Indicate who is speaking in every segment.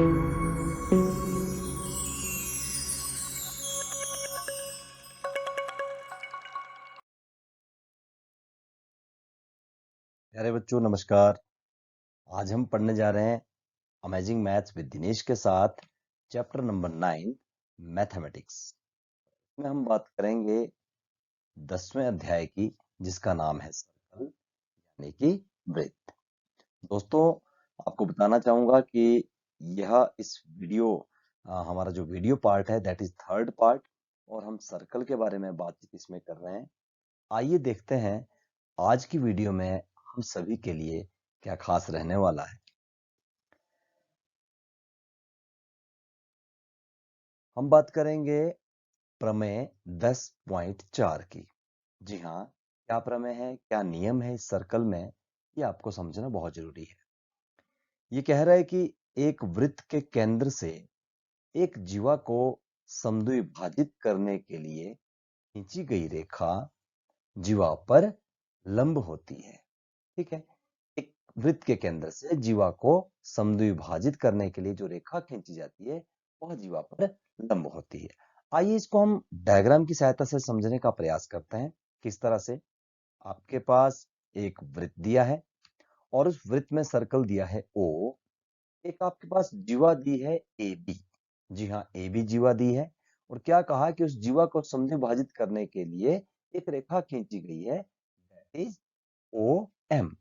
Speaker 1: प्यारे बच्चों नमस्कार। आज हम पढ़ने जा रहे हैं अमेजिंग मैथ्स विद दिनेश के साथ चैप्टर नंबर 9 मैथमेटिक्स में हम बात करेंगे 10वें अध्याय की, जिसका नाम है सर्कल यानी कि वृत्त। दोस्तों, आपको बताना चाहूंगा कि यह इस वीडियो हमारा जो वीडियो पार्ट है दैट इज थर्ड पार्ट, और हम सर्कल के बारे में बातचीत इसमें कर रहे हैं। आइए देखते हैं आज की वीडियो में हम सभी के लिए क्या खास रहने वाला है। हम बात करेंगे प्रमेय 10.4 की। जी हाँ, क्या प्रमेय है, क्या नियम है इस सर्कल में, ये आपको समझना बहुत जरूरी है। ये कह रहा है कि एक वृत्त के केंद्र से एक जीवा को समद्विभाजित करने के लिए खींची गई रेखा जीवा पर लंब होती है। ठीक है, एक वृत्त के केंद्र से जीवा को समद्विभाजित करने के लिए जो रेखा खींची जाती है वह जीवा पर लंब होती है। आइए इसको हम डायग्राम की सहायता से समझने का प्रयास करते हैं। किस तरह से? आपके पास एक वृत्त दिया है और उस वृत्त में सर्कल दिया है ओ। एक आपके पास जीवा दी है ए बी। जी हाँ, ए बी जीवा दी है, और क्या कहा कि उस जीवा को समद्विभाजित करने के लिए एक रेखा खींची गई है, दैट इज ओ एम।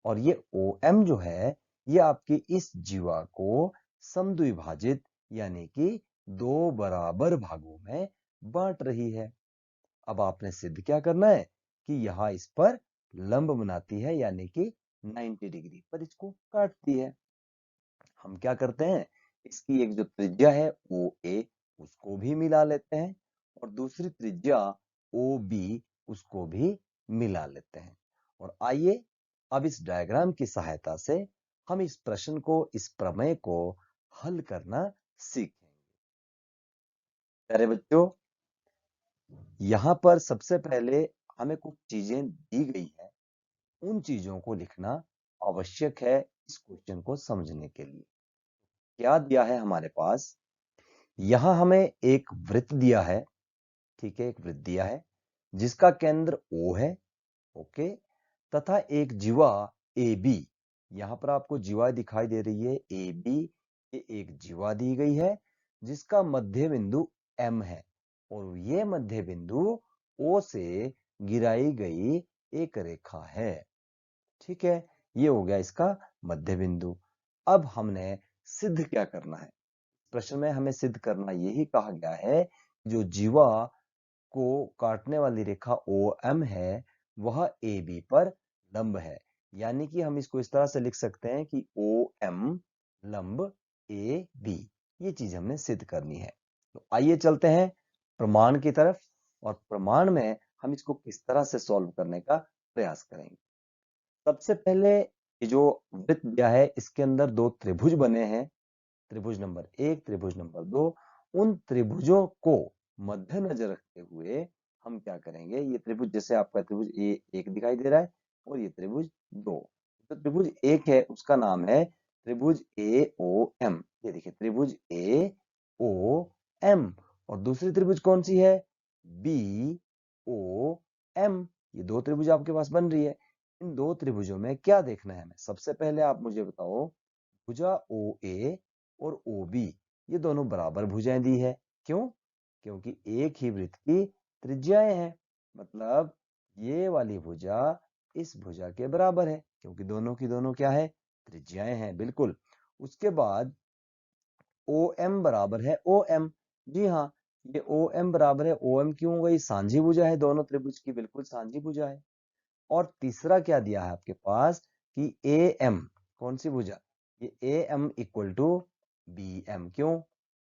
Speaker 1: और ये ओ एम जो है ये आपकी इस जीवा को समद्विभाजित यानी कि दो बराबर भागों में बांट रही है। अब आपने सिद्ध क्या करना है कि यहां इस पर लंब बनाती है, यानी कि 90 डिग्री पर इसको काटती है। हम क्या करते हैं, इसकी एक जो त्रिज्या है ओ ए उसको भी मिला लेते हैं, और दूसरी त्रिज्या ओ बी उसको भी मिला लेते हैं। और आइए अब इस डायग्राम की सहायता से हम इस प्रश्न को, इस प्रमेय को हल करना सीखेंगे। प्यारे बच्चों, यहां पर सबसे पहले हमें कुछ चीजें दी गई है, उन चीजों को लिखना आवश्यक है इस क्वेश्चन को समझने के लिए। क्या दिया है हमारे पास? यहां हमें एक वृत्त दिया है। ठीक है, एक वृत्त दिया है जिसका केंद्र O है। ओके, तथा एक जीवा ए बी। यहां पर आपको जीवा दिखाई दे रही है ए बी। ये एक जीवा दी गई है जिसका मध्य बिंदु M है, और ये मध्य बिंदु O से गिराई गई एक रेखा है। ठीक है, ये हो गया इसका मध्य बिंदु। अब हमने सिद्ध क्या करना है? प्रश्न में हमें सिद्ध करना यही कहा गया है, जो जीवा को काटने वाली रेखा ओ एम है वह ए बी पर लंब है। यानी कि हम इसको इस तरह से लिख सकते हैं कि ओ एम लंब ए बी। ये चीज हमने सिद्ध करनी है। तो आइए चलते हैं प्रमाण की तरफ, और प्रमाण में हम इसको किस तरह से सॉल्व करने का प्रयास करेंगे। सबसे पहले ये जो वृत्त दिया है इसके अंदर दो त्रिभुज बने हैं, त्रिभुज नंबर 1, त्रिभुज नंबर 2। उन त्रिभुजों को मद्देनजर रखते हुए हम क्या करेंगे, ये त्रिभुज जैसे आपका त्रिभुज ए एक दिखाई दे रहा है और ये त्रिभुज 2। तो त्रिभुज एक है उसका नाम है त्रिभुज ए ओ एम। ये देखिए त्रिभुज ए ओ एम। और दूसरी त्रिभुज कौन सी है? B O M. ये दो त्रिभुज आपके पास बन रही है। इन दो त्रिभुजों में क्या देखना है हमें? सबसे पहले आप मुझे बताओ, भुजा ओ ए और ओ बी ये दोनों बराबर भुजाएं दी है। क्यों? क्योंकि एक ही वृत्त की त्रिज्याएं हैं। मतलब ये वाली भुजा इस भुजा के बराबर है, क्योंकि दोनों की दोनों क्या है? त्रिज्याएं हैं। बिल्कुल। उसके बाद ओ एम बराबर है ओ एम। जी हाँ, ये ओ एम बराबर है ओ एम। क्यों? वही साझी भुजा है दोनों त्रिभुज की, बिल्कुल साझी भुजा है। और तीसरा क्या दिया है आपके पास कि ए एम, कौन सी भुजा? ये A M equal to B M. क्यों?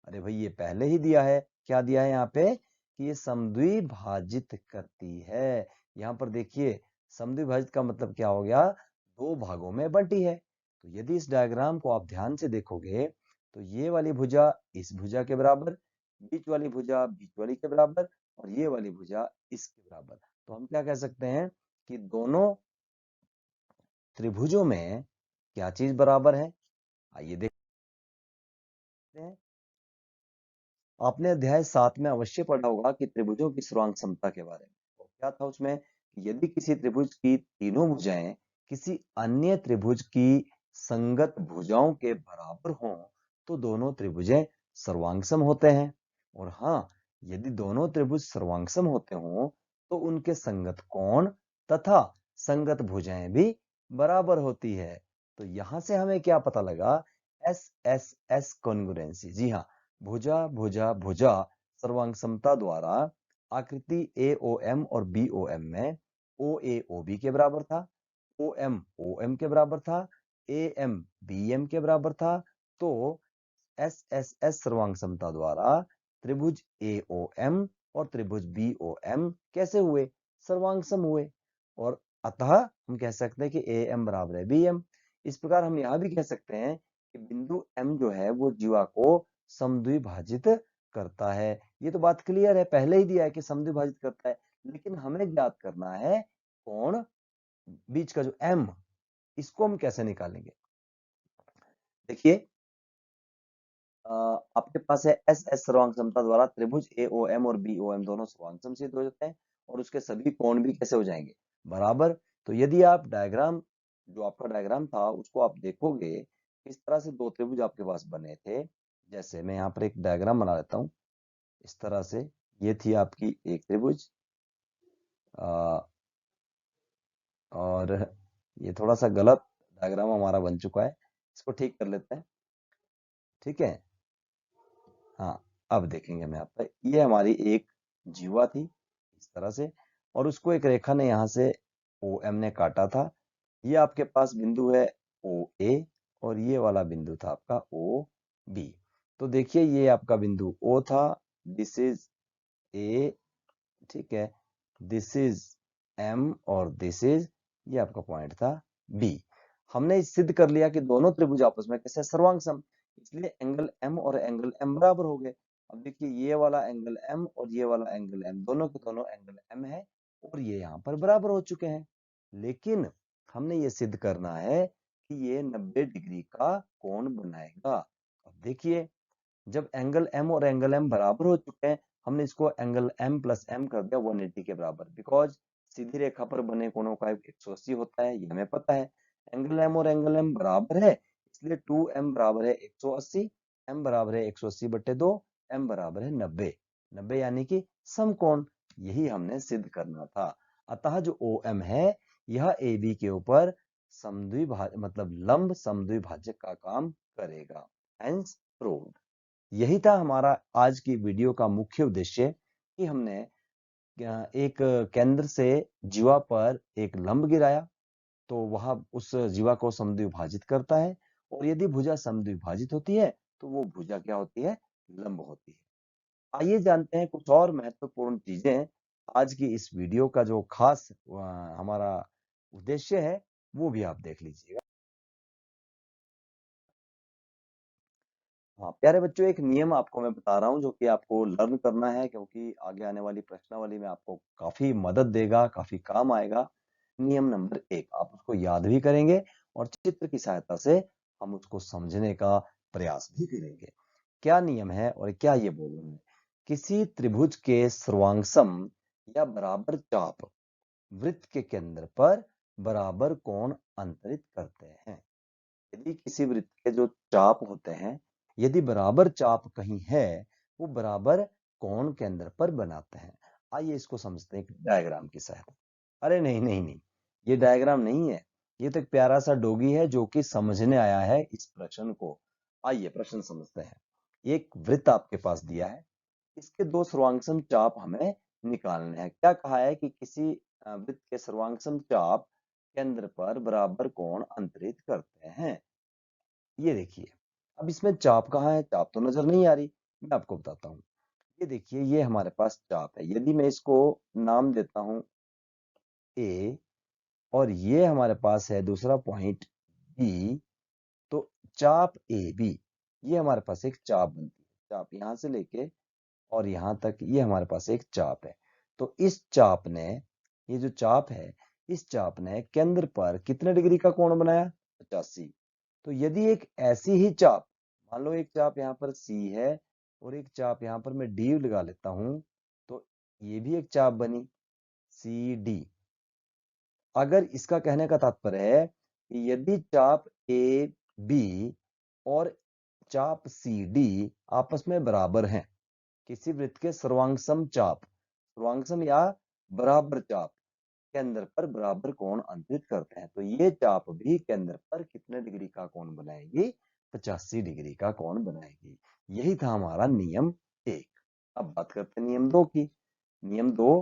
Speaker 1: अरे भाई ये पहले ही दिया है। क्या दिया है यहाँ पे कि ये समद्विभाजित करती है। यहाँ पर देखिए समद्विभाजित का मतलब क्या हो गया? दो भागों में बंटी है। तो यदि इस डायग्राम को आप ध्यान से देखोगे तो ये वाली भुजा इस भुजा के बराबर, बीच वाली भुजा बीच वाली के बराबर, और ये वाली भुजा इसके बराबर। तो हम क्या कह सकते हैं कि दोनों त्रिभुजों में क्या चीज बराबर है? आइए देख आपने अध्याय 7 में अवश्य पढ़ा होगा कि त्रिभुजों की सर्वांग समता के बारे में। तो क्या था उसमें? यदि किसी त्रिभुज की तीनों भुजाएं किसी अन्य त्रिभुज की संगत भुजाओं के बराबर हों तो दोनों त्रिभुजें सर्वांगसम होते हैं। और हाँ, यदि दोनों त्रिभुज सर्वांगसम होते हों तो उनके संगत कोण तथा संगत भुजाएं भी बराबर होती है। तो यहां से हमें क्या पता लगा? S S S congruency. जी हाँ, भुजा भुजा भुजा सर्वांग समता द्वारा आकृति एओएम और बीओएम में ओ ए ओ बी के बराबर था, ओएम ओएम के बराबर था, एएम बीएम के बराबर था। तो एस एस एस सर्वांग समता द्वारा त्रिभुज एओएम और त्रिभुज बीओएम कैसे हुए? सर्वांगसम हुए। और अतः हम कह सकते हैं कि एएम बराबर है बीएम। इस प्रकार हम यह भी कह सकते हैं कि बिंदु एम जो है वो जीवा को समद्विभाजित करता है। ये तो बात क्लियर है, पहले ही दिया है कि समद्विभाजित करता है। लेकिन हमें ज्ञात करना है कोण बीच का जो एम, इसको हम कैसे निकालेंगे? देखिए, आपके पास है एस एस सर्वांग समता द्वारा त्रिभुज एओएम और बीओएम दोनों सर्वांगसम सिद्ध हो जाते हैं और उसके सभी कोण भी कैसे हो जाएंगे? बराबर। तो यदि आप डायग्राम, जो आपका डायग्राम था उसको आप देखोगे, इस तरह से दो त्रिभुज आपके पास बने थे। जैसे मैं यहाँ पर एक डायग्राम बना लेता हूँ इस तरह से। ये थी आपकी एक त्रिभुज, और ये थोड़ा सा गलत डायग्राम हमारा बन चुका है, इसको ठीक कर लेते हैं। ठीक है, हाँ, अब देखेंगे मैं आप, ये हमारी एक जीवा थी इस तरह से, और उसको एक रेखा ने यहाँ से ओ एम ने काटा था। ये आपके पास बिंदु है ओ ए और ये वाला बिंदु था आपका ओ बी। तो देखिए, ये आपका बिंदु ओ था, दिस इज ए, ठीक है, दिस इज एम और दिस इज, ये आपका पॉइंट था बी। हमने सिद्ध कर लिया कि दोनों त्रिभुज आपस में कैसे सर्वांगसम, इसलिए एंगल एम और एंगल एम बराबर हो गए। अब देखिए, ये वाला एंगल एम और ये वाला एंगल एम, दोनों के दोनों एंगल एम है और ये यहाँ पर बराबर हो चुके हैं। लेकिन हमने ये सिद्ध करना है कि ये 90 डिग्री का कोण बनाएगा। अब देखिए, जब एंगल एम और एंगल एम बराबर हो चुके हैं, हमने इसको एंगल एम प्लस एम कर दिया 180 के बराबर, बिकॉज सीधी रेखा पर बने कोणों का 180 होता है, ये हमें पता है। एंगल एम और एंगल एम बराबर है, इसलिए 2m बराबर है 180, m बराबर है 180 बटे 2, m बराबर है 90। 90 यानी कि समकोण, यही हमने सिद्ध करना था। अतः जो OM है यह AB के ऊपर मतलब लंब समद्विभाजक का काम करेगा। Hence proved. यही था हमारा आज की वीडियो का मुख्य उद्देश्य, कि हमने एक केंद्र से जीवा पर एक लंब गिराया, तो वह उस जीवा को समद्विभाजित करता है, और यदि भुजा समद्विभाजित होती है तो वो भुजा क्या होती है? लंब होती है। आइए जानते हैं कुछ और महत्वपूर्ण चीजें। आज की इस वीडियो का जो खास हमारा उद्देश्य है वो भी आप देख लीजिएगा। हाँ प्यारे बच्चों, एक नियम आपको मैं बता रहा हूँ जो कि आपको लर्न करना है, क्योंकि आगे आने वाली प्रश्नावली में आपको काफी मदद देगा, काफी काम आएगा। नियम नंबर 1, आप उसको याद भी करेंगे और चित्र की सहायता से हम उसको समझने का प्रयास भी करेंगे। क्या नियम है और क्या ये बोल रहे हैं? किसी त्रिभुज के सर्वांगसम या बराबर चाप वृत्त के केंद्र पर बराबर कोण अंतरित करते हैं। यदि किसी वृत्त के जो चाप होते हैं, यदि बराबर चाप कहीं है, वो बराबर कोण केंद्र पर बनाते हैं। आइए इसको समझते हैं एक डायग्राम की सहायता। अरे नहीं नहीं नहीं, ये डायग्राम नहीं है, ये तो एक प्यारा सा डोगी है जो कि समझने आया है इस प्रश्न को। आइए प्रश्न समझते हैं। एक वृत्त आपके पास दिया है, इसके दो सर्वांगसम चाप हमें निकालने हैं। क्या कहा है कि किसी वृत्त के सर्वांगसम चाप केंद्र पर बराबर कोण अंतरित करते हैं। ये देखिए, अब इसमें चाप कहाँ है? चाप तो नजर नहीं आ रही, मैं आपको बताता हूँ। ये देखिए, ये हमारे पास चाप है। यदि मैं इसको नाम देता हूँ ए, और ये हमारे पास है दूसरा पॉइंट बी, तो चाप ए बी, ये हमारे पास एक चाप बनती है। चाप यहां से लेके और यहां तक ये हमारे पास एक चाप है। तो इस चाप ने, ये जो चाप है, इस चाप ने केंद्र पर कितने डिग्री का कोण बनाया? 85। तो यदि एक ऐसी ही चाप, मान लो एक चाप यहाँ पर सी है और एक चाप यहाँ पर मैं डी लगा लेता हूं, तो ये भी एक चाप बनी सी डी। अगर इसका कहने का तात्पर्य है कि यदि चाप ए बी और चाप सी डी आपस में बराबर हैं, किसी वृत्त के सर्वांगसम चाप, सर्वांगसम या बराबर चाप केंद्र पर बराबर कोण अंतरित करते हैं, तो ये चाप भी केंद्र पर कितने डिग्री का कोण बनाएगी? 85 डिग्री का कोण बनाएगी। यही था हमारा नियम 1। अब बात करते हैं नियम 2 की। नियम 2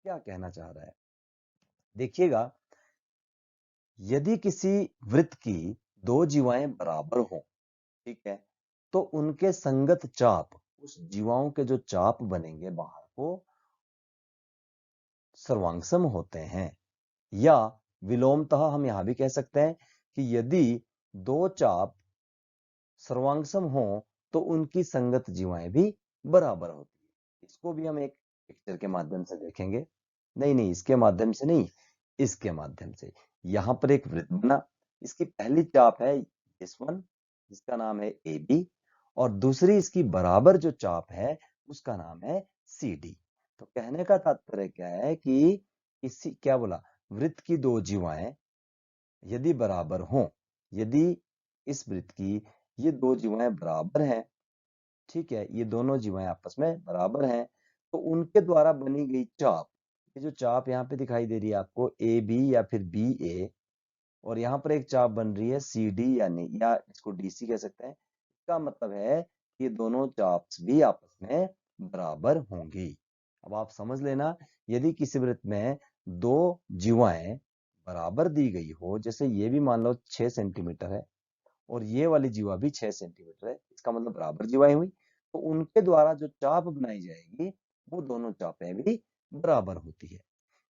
Speaker 1: क्या कहना चाह रहा है, देखिएगा, यदि किसी वृत्त की दो जीवाएं बराबर हो, ठीक है, तो उनके संगत चाप, उस जीवाओं के जो चाप बनेंगे बाहर को, सर्वांगसम होते हैं। या विलोमतः हम यहां भी कह सकते हैं कि यदि दो चाप सर्वांगसम हो तो उनकी संगत जीवाएं भी बराबर होती है। इसको भी हम एक पिक्चर के माध्यम से देखेंगे। नहीं, इसके माध्यम से नहीं, इसके माध्यम से। यहां पर एक वृत्त बना, इसकी पहली चाप है इस वन, जिसका नाम है ए बी, और दूसरी इसकी बराबर जो चाप है उसका नाम है सी डी। तो कहने का तात्पर्य क्या है कि इसी क्या बोला, वृत्त की दो जीवाएं यदि बराबर हों, यदि इस वृत्त की ये दो जीवाएं बराबर हैं, ठीक है, ये दोनों जीवाएं आपस में बराबर हैं, तो उनके द्वारा बनी गई चाप, ये जो चाप यहाँ पे दिखाई दे रही है आपको ए बी या फिर बी ए, और यहाँ पर एक चाप बन रही है सी डी, यानी या इसको डी सी कह सकते हैं। इसका मतलब है कि दोनों चाप्स भी आपस में बराबर होंगी। अब आप समझ लेना, यदि किसी वृत्त में दो जीवाएं बराबर दी गई हो, जैसे ये भी मान लो 6 सेंटीमीटर है और ये वाली जीवा भी 6 सेंटीमीटर है, इसका मतलब बराबर जीवाएं हुई, तो उनके द्वारा जो चाप बनाई जाएगी वो दोनों चापें भी बराबर होती है।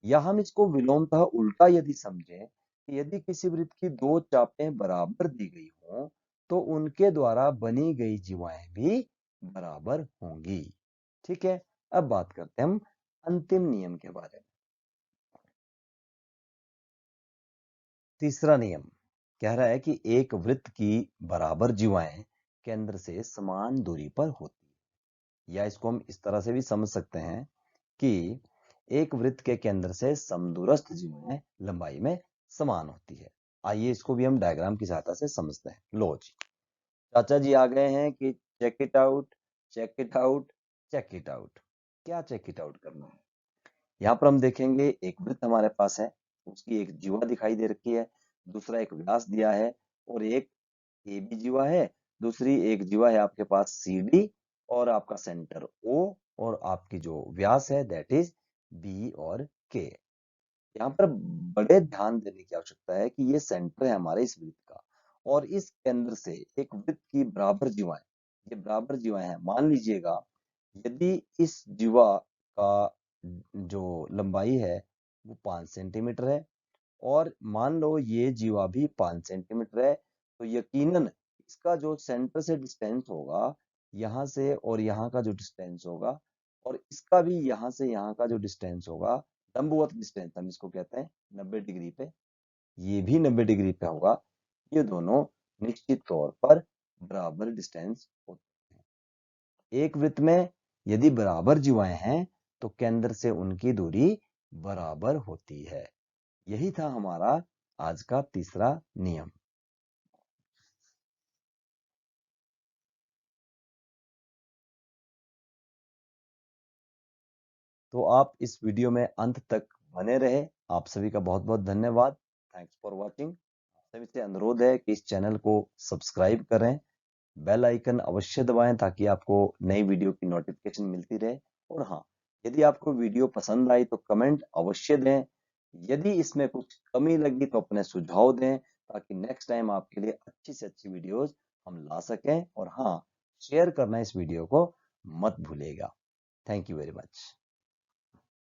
Speaker 1: या हम इसको विलोमतः उल्टा यदि समझें कि यदि किसी वृत्त की दो चापें बराबर दी गई हों तो उनके द्वारा बनी गई जीवाएं भी बराबर होंगी। ठीक है, अब बात करते हैं हम अंतिम नियम के बारे में। तीसरा नियम कह रहा है कि एक वृत्त की बराबर जीवाएं केंद्र से समान दूरी पर होती है। या इसको हम इस तरह से भी समझ सकते हैं कि एक वृत्त के केंद्र से समदूरस्थ जीवाएं लंबाई में समान होती है। आइए इसको भी हम डायग्राम की सहायता से समझते हैं। लो जी, चाचा जी आ गए हैं कि check it out, check it out, check it out. क्या चेक इट आउट करना है? यहाँ पर हम देखेंगे एक वृत्त हमारे पास है, उसकी एक जीवा दिखाई दे रखी है, दूसरा एक व्यास दिया है, और एक ए बी जीवा है, दूसरी एक जीवा है आपके पास सी डी, और आपका सेंटर ओ, और आपकी जो व्यास है दैट इज बी और के। यहाँ पर बड़े ध्यान देने की आवश्यकता है कि ये सेंटर है हमारे इस वृत्त का, और इस केंद्र से एक वृत्त की बराबर जीवाएं, ये बराबर जीवाएं हैं। मान लीजिएगा यदि इस जीवा का जो लंबाई है वो 5 सेंटीमीटर है, और मान लो ये जीवा भी 5 सेंटीमीटर है, तो यकीनन इसका जो सेंटर से डिस्टेंस होगा, यहाँ से और यहाँ का जो डिस्टेंस होगा, और इसका भी यहाँ से यहाँ का जो डिस्टेंस होगा, लंबवत डिस्टेंस हम इसको कहते हैं 90 डिग्री पे, ये भी 90 डिग्री पे होगा। ये दोनों निश्चित तौर पर बराबर डिस्टेंस होते हैं। एक वृत्त में यदि बराबर जीवाएं हैं तो केंद्र से उनकी दूरी बराबर होती है। यही था हमारा आज का तीसरा नियम। तो आप इस वीडियो में अंत तक बने रहे, आप सभी का बहुत बहुत धन्यवाद। Thanks for watching. आप सभी से अनुरोध है कि इस चैनल को सब्सक्राइब करें, बेल आइकन अवश्य दबाएं ताकि आपको नई वीडियो की नोटिफिकेशन मिलती रहे। और हाँ, यदि आपको वीडियो पसंद आई तो कमेंट अवश्य दें। यदि इसमें कुछ कमी लगी तो अपने सुझाव दें, ताकि नेक्स्ट टाइम आपके लिए अच्छी से अच्छी वीडियोस हम ला सकें। और हाँ, शेयर करना इस वीडियो को मत भूलिएगा। Thank you very much.